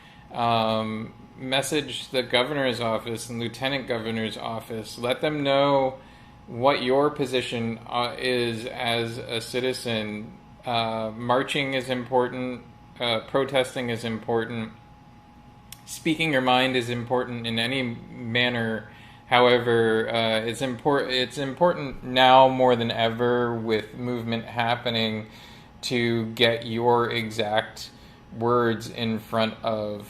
message the governor's office and lieutenant governor's office. Let them know what your position is as a citizen. Marching is important, protesting is important, speaking your mind is important in any manner. However, it's important now more than ever, with movement happening, to get your exact words in front of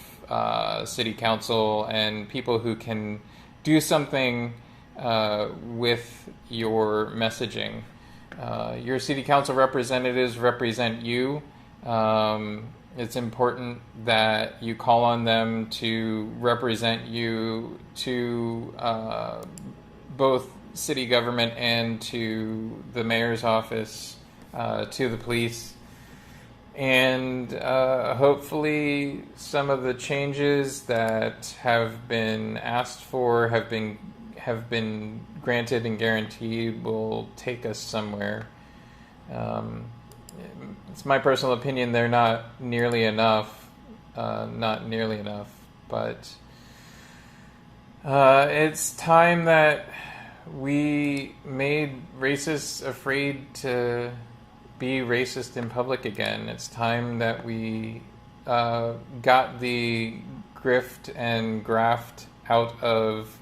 city council and people who can do something with your messaging. Your city council representatives represent you. It's important that you call on them to represent you to both city government and to the mayor's office, to the police. And hopefully some of the changes that have been asked for, have been granted and guaranteed, will take us somewhere. It's my personal opinion they're not nearly enough, but it's time that we made racists afraid to be racist in public again. It's time that we got the grift and graft out of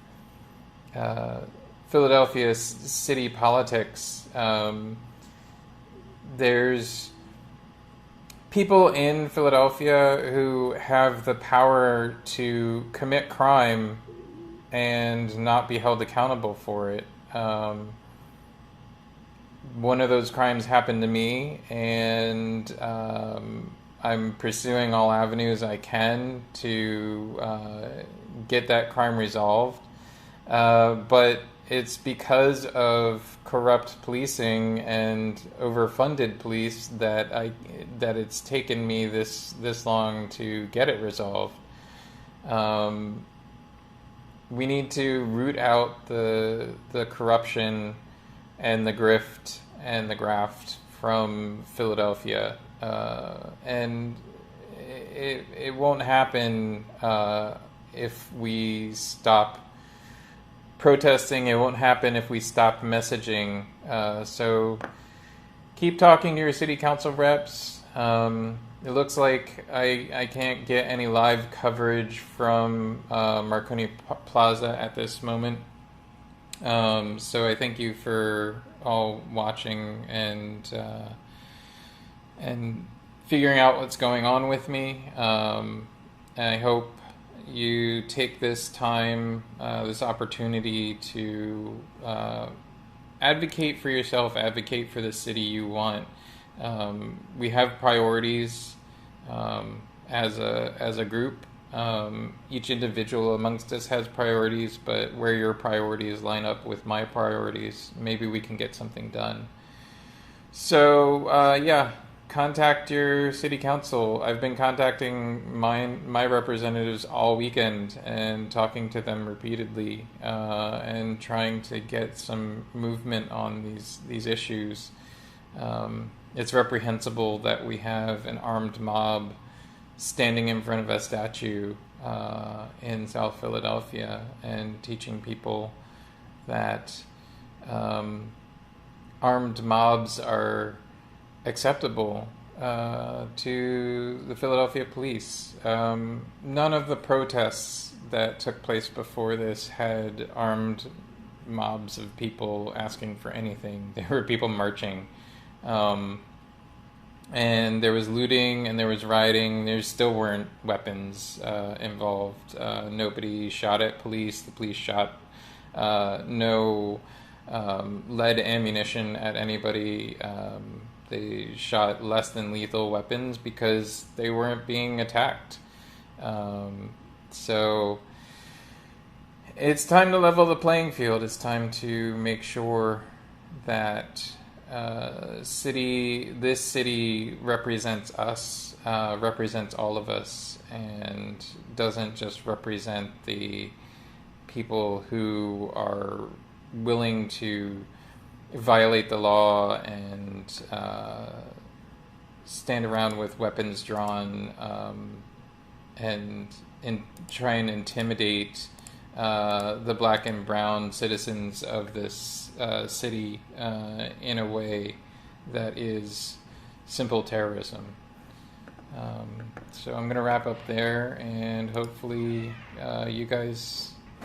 Philadelphia city politics. There's people in Philadelphia who have the power to commit crime and not be held accountable for it. One of those crimes happened to me, and I'm pursuing all avenues I can to get that crime resolved. But it's because of corrupt policing and overfunded police that it's taken me this long to get it resolved. We need to root out the corruption and the grift and the graft from Philadelphia, and it won't happen if we stop protesting. It won't happen if we stop messaging. So keep talking to your city council reps. It looks like I can't get any live coverage from Marconi Plaza at this moment. So I thank you for all watching and figuring out what's going on with me. And I hope you take this time, this opportunity to advocate for yourself, advocate for the city you want. We have priorities as a group. Each individual amongst us has priorities, but where your priorities line up with my priorities, maybe we can get something done. So, yeah. Contact your city council. I've been contacting my representatives all weekend and talking to them repeatedly and trying to get some movement on these issues. It's reprehensible that we have an armed mob standing in front of a statue in South Philadelphia and teaching people that armed mobs are acceptable to the Philadelphia police. None of the protests that took place before this had armed mobs of people asking for anything. There were people marching. And there was looting and there was rioting. There still weren't weapons involved. Nobody shot at police. The police shot no lead ammunition at anybody. They shot less than lethal weapons because they weren't being attacked. So it's time to level the playing field. It's time to make sure that this city represents us, represents all of us, and doesn't just represent the people who are willing to violate the law and stand around with weapons drawn and try and intimidate the black and brown citizens of this city in a way that is simple terrorism. So I'm going to wrap up there, and hopefully you guys